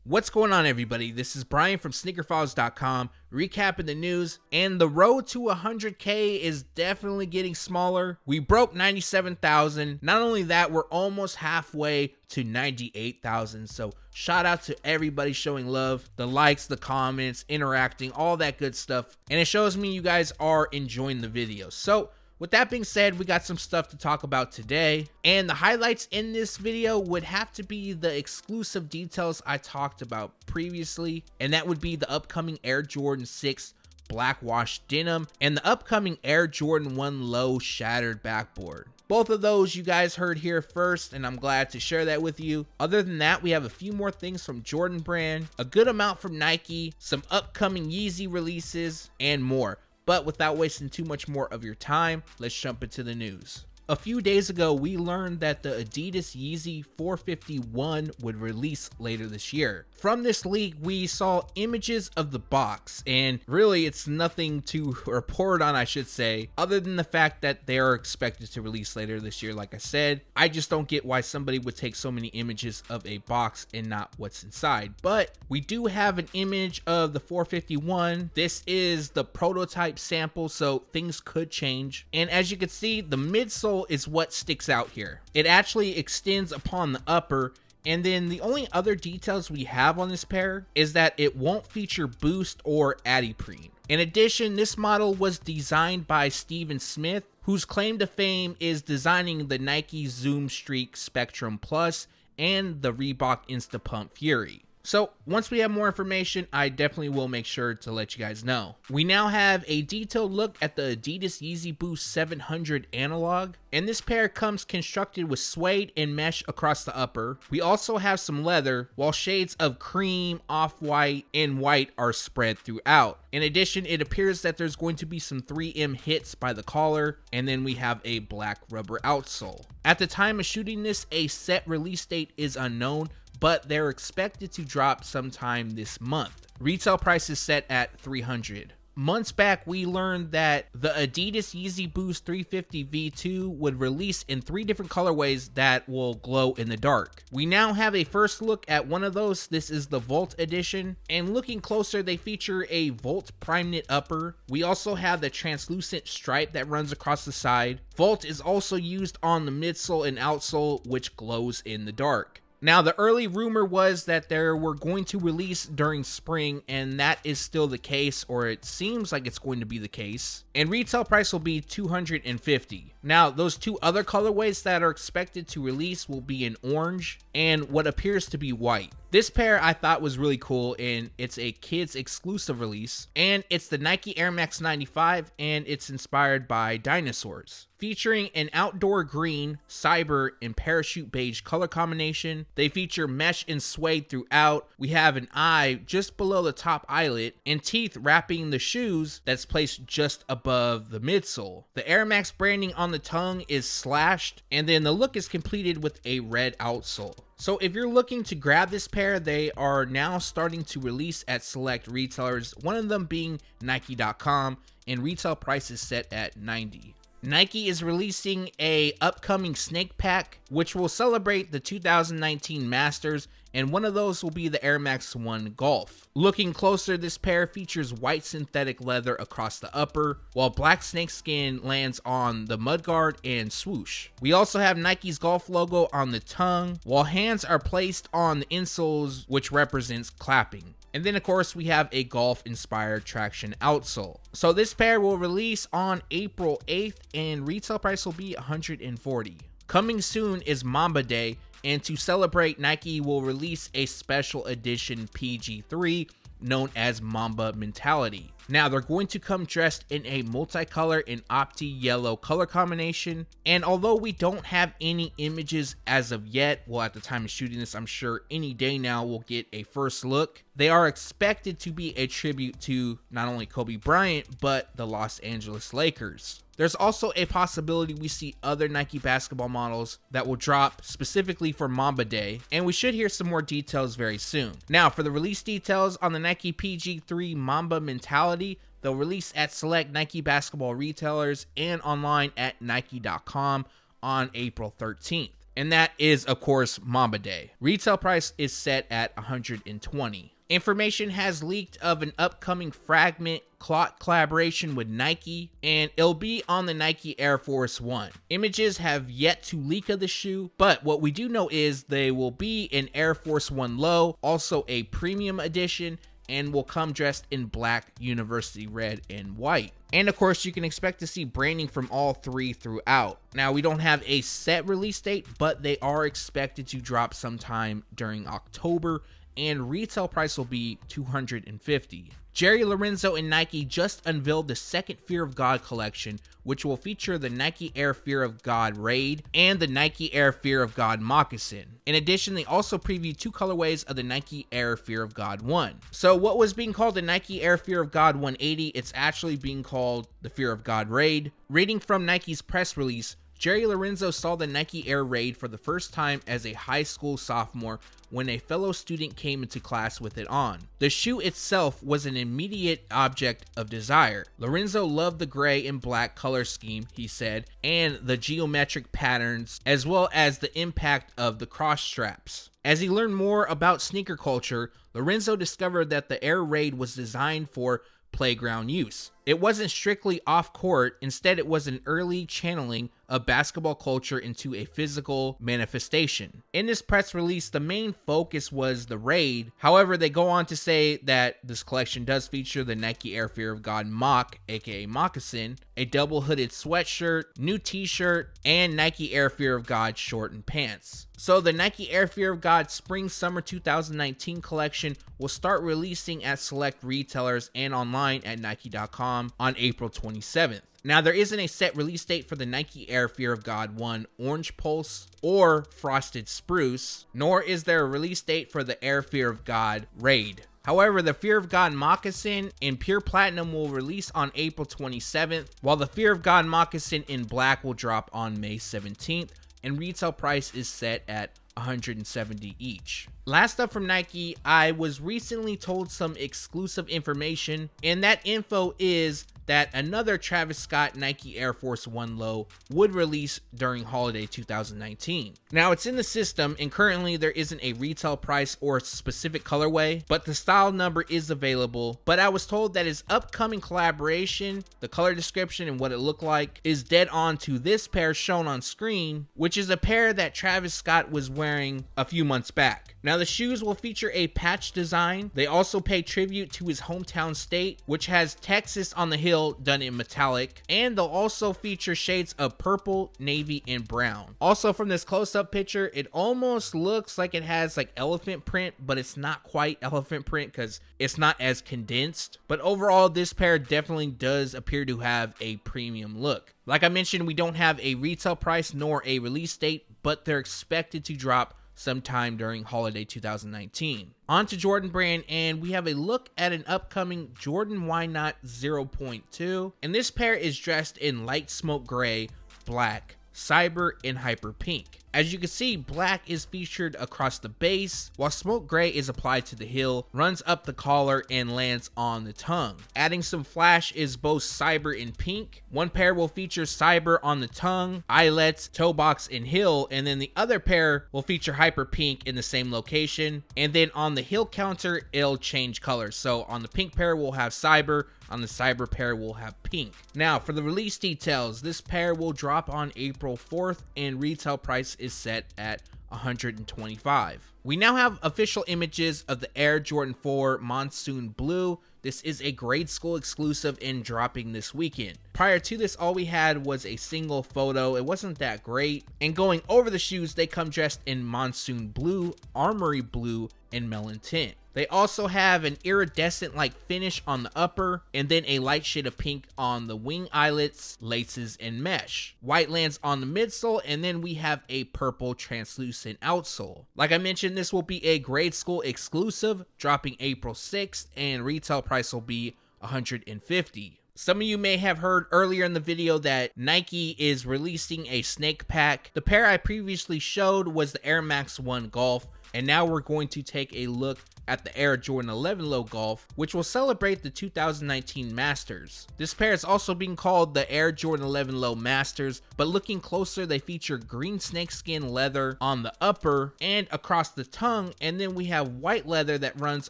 What's going on, everybody? This is Brian from SneakerFiles.com, recapping the news, and the road to 100K is definitely getting smaller. We broke 97,000. Not only that, we're almost halfway to 98,000. So shout out to everybody showing love, the likes, the comments, interacting, all that good stuff. And it shows me you guys are enjoying the videos. So with that being said, we got some stuff to talk about today, and the highlights in this video would have to be the exclusive details I talked about previously, and that would be the upcoming Air Jordan 6 Black Washed Denim and the upcoming Air Jordan 1 Low Shattered Backboard. Both of those you guys heard here first, and I'm glad to share that with you. Other than that, we have a few more things from Jordan Brand, a good amount from Nike, some upcoming Yeezy releases, and more. But without wasting too much more of your time, let's jump into the news. A few days ago, we learned that the Adidas Yeezy 451 would release later this year. From this leak, we saw images of the box, and really it's nothing to report on, I should say, other than the fact that they are expected to release later this year. Like I said, I just don't get why somebody would take so many images of a box and not what's inside. But we do have an image of the 451. This is the prototype sample, so things could change. And as you can see, the midsole is what sticks out here. It actually extends upon the upper, and then the only other details we have on this pair is that it won't feature boost or adiprene. In addition, this model was designed by Steven Smith, whose claim to fame is designing the Nike Zoom Streak Spectrum Plus and the Reebok Instapump Fury. So once we have more information, I definitely will make sure to let you guys know. We now have a detailed look at the Adidas Yeezy Boost 700 analog, and this pair comes constructed with suede and mesh across the upper. We also have some leather, while shades of cream, off-white, and white are spread throughout. In addition, it appears that there's going to be some 3M hits by the collar, and then we have a black rubber outsole. At the time of shooting this, a set release date is unknown, but they're expected to drop sometime this month. Retail price is set at $300. Months back, we learned that the Adidas Yeezy Boost 350 V2 would release in 3 different colorways that will glow in the dark. We now have a first look at one of those. This is the Volt edition, and looking closer, they feature a Volt Prime Knit upper. We also have the translucent stripe that runs across the side. Volt is also used on the midsole and outsole, which glows in the dark. Now, the early rumor was that they were going to release during spring, and that is still the case, or it seems like it's going to be the case. And retail price will be $250. Now, those 2 other colorways that are expected to release will be in orange and what appears to be white. This pair I thought was really cool, and it's a kids exclusive release, and it's the Nike Air Max 95, and it's inspired by dinosaurs. Featuring an outdoor green, cyber, and parachute beige color combination. They feature mesh and suede throughout. We have an eye just below the top eyelet, and teeth wrapping the shoes that's placed just above the midsole. The Air Max branding on the tongue is slashed, and then the look is completed with a red outsole. So if you're looking to grab this pair, they are now starting to release at select retailers, one of them being Nike.com, and retail price is set at $90. Nike is releasing a upcoming snake pack, which will celebrate the 2019 Masters, and one of those will be the Air Max 1 Golf. Looking closer, this pair features white synthetic leather across the upper, while black snakeskin lands on the mudguard and swoosh. We also have Nike's golf logo on the tongue, while hands are placed on the insoles, which represents clapping. And then, of course, we have a golf-inspired traction outsole. So this pair will release on April 8th, and retail price will be $140. Coming soon is Mamba Day, and to celebrate, Nike will release a special edition PG3 known as Mamba Mentality. Now, they're going to come dressed in a multicolor and opti yellow color combination, and although we don't have any images as of yet, well, at the time of shooting this, I'm sure any day now we'll get a first look. They are expected to be a tribute to not only Kobe Bryant, but the Los Angeles Lakers. There's also a possibility we see other Nike basketball models that will drop specifically for Mamba Day, and we should hear some more details very soon. Now, for the release details on the Nike PG3 Mamba Mentality, they'll release at select Nike basketball retailers and online at Nike.com on April 13th. and that is of course Mamba Day. Retail price is set at $120. Information has leaked of an upcoming Fragment Clot collaboration with Nike, and it'll be on the Nike Air Force 1. Images have yet to leak of the shoe, but what we do know is they will be an Air Force 1 Low, also a premium edition, and will come dressed in black, university red, and white. And of course, you can expect to see branding from all three throughout. Now, we don't have a set release date, but they are expected to drop sometime during October, and retail price will be $250. Jerry Lorenzo and Nike just unveiled the second Fear of God collection, which will feature the Nike Air Fear of God Raid and the Nike Air Fear of God Moccasin. In addition, they also previewed two colorways of the Nike Air Fear of God 1. So what was being called the Nike Air Fear of God 180, it's actually being called the Fear of God Raid. Reading from Nike's press release, Jerry Lorenzo saw the Nike Air Raid for the first time as a high school sophomore when a fellow student came into class with it on. The shoe itself was an immediate object of desire. Lorenzo loved the gray and black color scheme, he said, and the geometric patterns, as well as the impact of the cross straps. As he learned more about sneaker culture, Lorenzo discovered that the Air Raid was designed for playground use. It wasn't strictly off-court, instead it was an early channeling of basketball culture into a physical manifestation. In this press release, the main focus was the Raid. However, they go on to say that this collection does feature the Nike Air Fear of God Mock, aka Moccasin, a double hooded sweatshirt, new t-shirt, and Nike Air Fear of God short and pants. So the Nike Air Fear of God Spring Summer 2019 collection will start releasing at select retailers and online at Nike.com on April 27th. Now, there isn't a set release date for the Nike Air Fear of God 1 Orange Pulse or Frosted Spruce, nor is there a release date for the Air Fear of God Raid. However, the Fear of God Moccasin in Pure Platinum will release on April 27th, while the Fear of God Moccasin in Black will drop on May 17th, and retail price is set at $170 each. Last up from Nike, I was recently told some exclusive information, and that info is that another Travis Scott Nike Air Force 1 Low would release during holiday 2019. Now, it's in the system, and currently there isn't a retail price or specific colorway, but the style number is available. But I was told that his upcoming collaboration, the color description and what it looked like, is dead on to this pair shown on screen, which is a pair that Travis Scott was wearing a few months back. Now, the shoes will feature a patch design. They also pay tribute to his hometown state, which has Texas on the heel done in metallic, and they'll also feature shades of purple, navy, and brown. Also, from this close-up picture, it almost looks like it has like elephant print, but it's not quite elephant print because it's not as condensed. But overall, this pair definitely does appear to have a premium look. Like I mentioned, we don't have a retail price nor a release date, but they're expected to drop sometime during holiday 2019. On to Jordan Brand, and we have a look at an upcoming Jordan Why Not 0.2, and this pair is dressed in light smoke gray, black, cyber, and hyper pink. As you can see, black is featured across the base, while smoke gray is applied to the heel, runs up the collar, and lands on the tongue. Adding some flash is both cyber and pink. One pair will feature cyber on the tongue, eyelets, toe box, and heel, and then the other pair will feature hyper pink in the same location. And then on the heel counter, it'll change colors. So on the pink pair, we'll have cyber. On the cyber pair, we'll have pink. Now, for the release details, this pair will drop on April 4th, and retail price is set at $125. We now have official images of the Air Jordan 4 Monsoon Blue. This is a grade school exclusive and dropping this weekend. Prior to this, all we had was a single photo. It wasn't that great. And going over the shoes, they come dressed in Monsoon Blue, Armory Blue, and Melon Tint. They also have an iridescent-like finish on the upper, and then a light shade of pink on the wing eyelets, laces, and mesh. White lands on the midsole, and then we have a purple translucent outsole. Like I mentioned, this will be a grade school exclusive, dropping April 6th, and retail price will be $150. Some of you may have heard earlier in the video that Nike is releasing a snake pack. The pair I previously showed was the Air Max 1 Golf, and now we're going to take a look at the Air Jordan 11 Low Golf, which will celebrate the 2019 Masters. This pair is also being called the Air Jordan 11 Low Masters, but looking closer, they feature green snakeskin leather on the upper and across the tongue, and then we have white leather that runs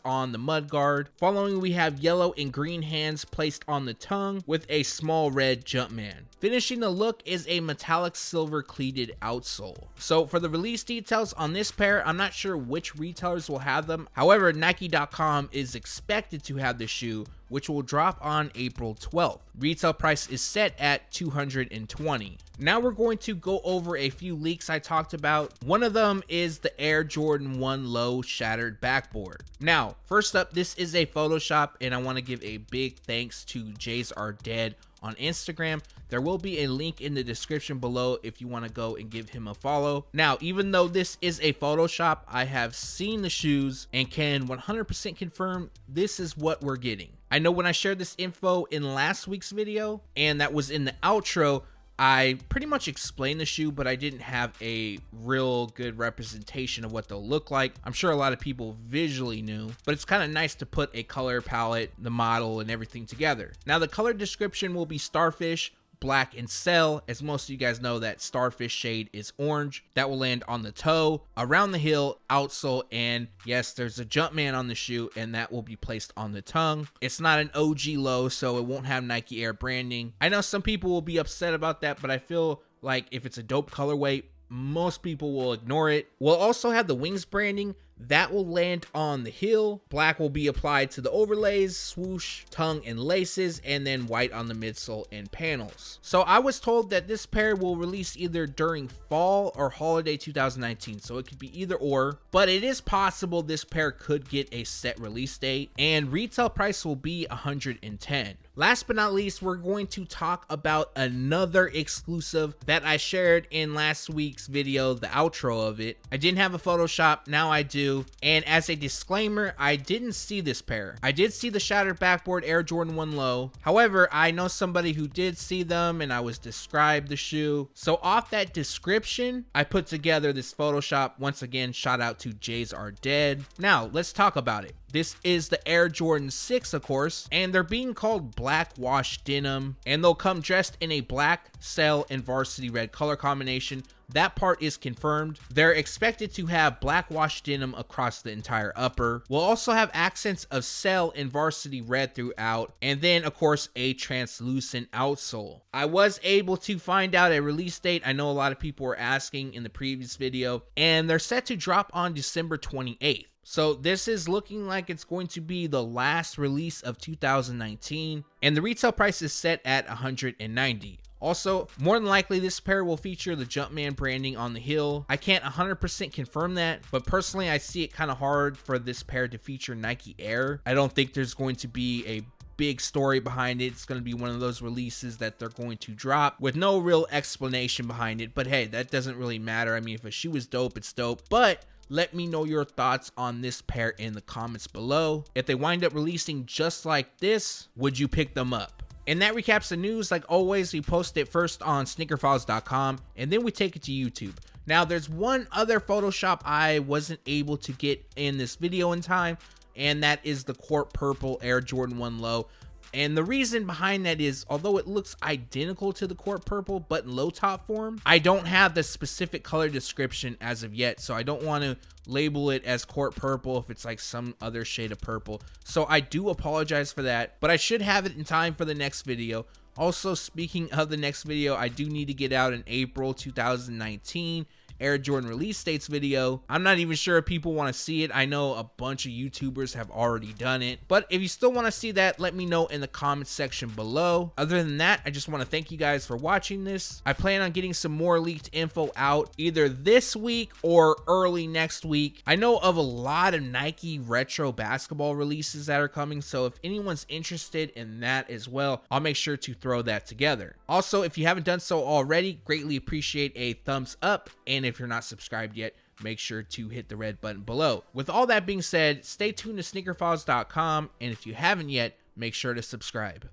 on the mudguard. Following, we have yellow and green hands placed on the tongue with a small red Jumpman. Finishing the look is a metallic silver cleated outsole. So for the release details on this pair, I'm not sure which retailers will have them. However, Nike.com is expected to have the shoe, which will drop on April 12th. Retail price is set at $220. Now we're going to go over a few leaks I talked about. One of them is the Air Jordan 1 Low Shattered Backboard. Now, first up, this is a Photoshop, and I want to give a big thanks to Jays Are Dead on Instagram. There will be a link in the description below if you want to go and give him a follow. Now, even though this is a Photoshop, I have seen the shoes and can 100% confirm this is what we're getting. I know when I shared this info in last week's video, and that was in the outro, I pretty much explained the shoe, but I didn't have a real good representation of what they'll look like. I'm sure a lot of people visually knew, but it's kind of nice to put a color palette, the model, and everything together. Now, the color description will be starfish, black, and cell. As most of you guys know, that starfish shade is orange. That will land on the toe, around the heel, outsole, and yes, there's a Jumpman on the shoe, and that will be placed on the tongue. It's not an OG low, so it won't have Nike Air branding. I know some people will be upset about that, but I feel like if it's a dope colorway, most people will ignore it. We'll also have the wings branding. That will land on the heel. Black will be applied to the overlays, swoosh, tongue, and laces, and then white on the midsole and panels. So I was told that this pair will release either during fall or holiday 2019, so it could be either or, but it is possible this pair could get a set release date, and retail price will be $110. Last but not least, we're going to talk about another exclusive that I shared in last week's video, the outro of it. I didn't have a Photoshop, now I do. And as a disclaimer, I didn't see this pair. I did see the Shattered Backboard Air Jordan 1 Low. However, I know somebody who did see them, and I was described the shoe. So off that description, I put together this Photoshop. Once again, shout out to Jays Are Dead. Now, let's talk about it. This is the Air Jordan 6, of course, and they're being called Black Washed Denim, and they'll come dressed in a black, cell, and varsity red color combination. That part is confirmed. They're expected to have black washed denim across the entire upper. We'll also have accents of cell and varsity red throughout, and then of course a translucent outsole. I was able to find out a release date. I know a lot of people were asking in the previous video, and they're set to drop on December 28th. So this is looking like it's going to be the last release of 2019, and the retail price is set at $190. Also, more than likely, this pair will feature the Jumpman branding on the heel. I can't 100% confirm that, but personally, I see it kind of hard for this pair to feature Nike Air. I don't think there's going to be a big story behind it. It's going to be one of those releases that they're going to drop with no real explanation behind it. But hey, that doesn't really matter. I mean, if a shoe is dope, it's dope. But let me know your thoughts on this pair in the comments below. If they wind up releasing just like this, would you pick them up? And that recaps the news. Like always, we post it first on SneakerFiles.com, and then we take it to YouTube. Now, there's one other Photoshop I wasn't able to get in this video in time, and that is the Court Purple Air Jordan 1 Low. And the reason behind that is, although it looks identical to the Court Purple, but in low top form, I don't have the specific color description as of yet, so I don't want to label it as Court Purple if it's like some other shade of purple. So I do apologize for that, but I should have it in time for the next video. Also, speaking of the next video, I do need to get out an April 2019 Air Jordan release dates video. I'm not even sure if people want to see it. I know a bunch of YouTubers have already done it, but if you still want to see that, let me know in the comments section below. Other than that, I just want to thank you guys for watching this. I plan on getting some more leaked info out either this week or early next week. I know of a lot of Nike retro basketball releases that are coming, so if anyone's interested in that as well, I'll make sure to throw that together. Also, if you haven't done so already, greatly appreciate a thumbs up, and if you're not subscribed yet, make sure to hit the red button below. With all that being said, stay tuned to SneakerFiles.com, and if you haven't yet, make sure to subscribe.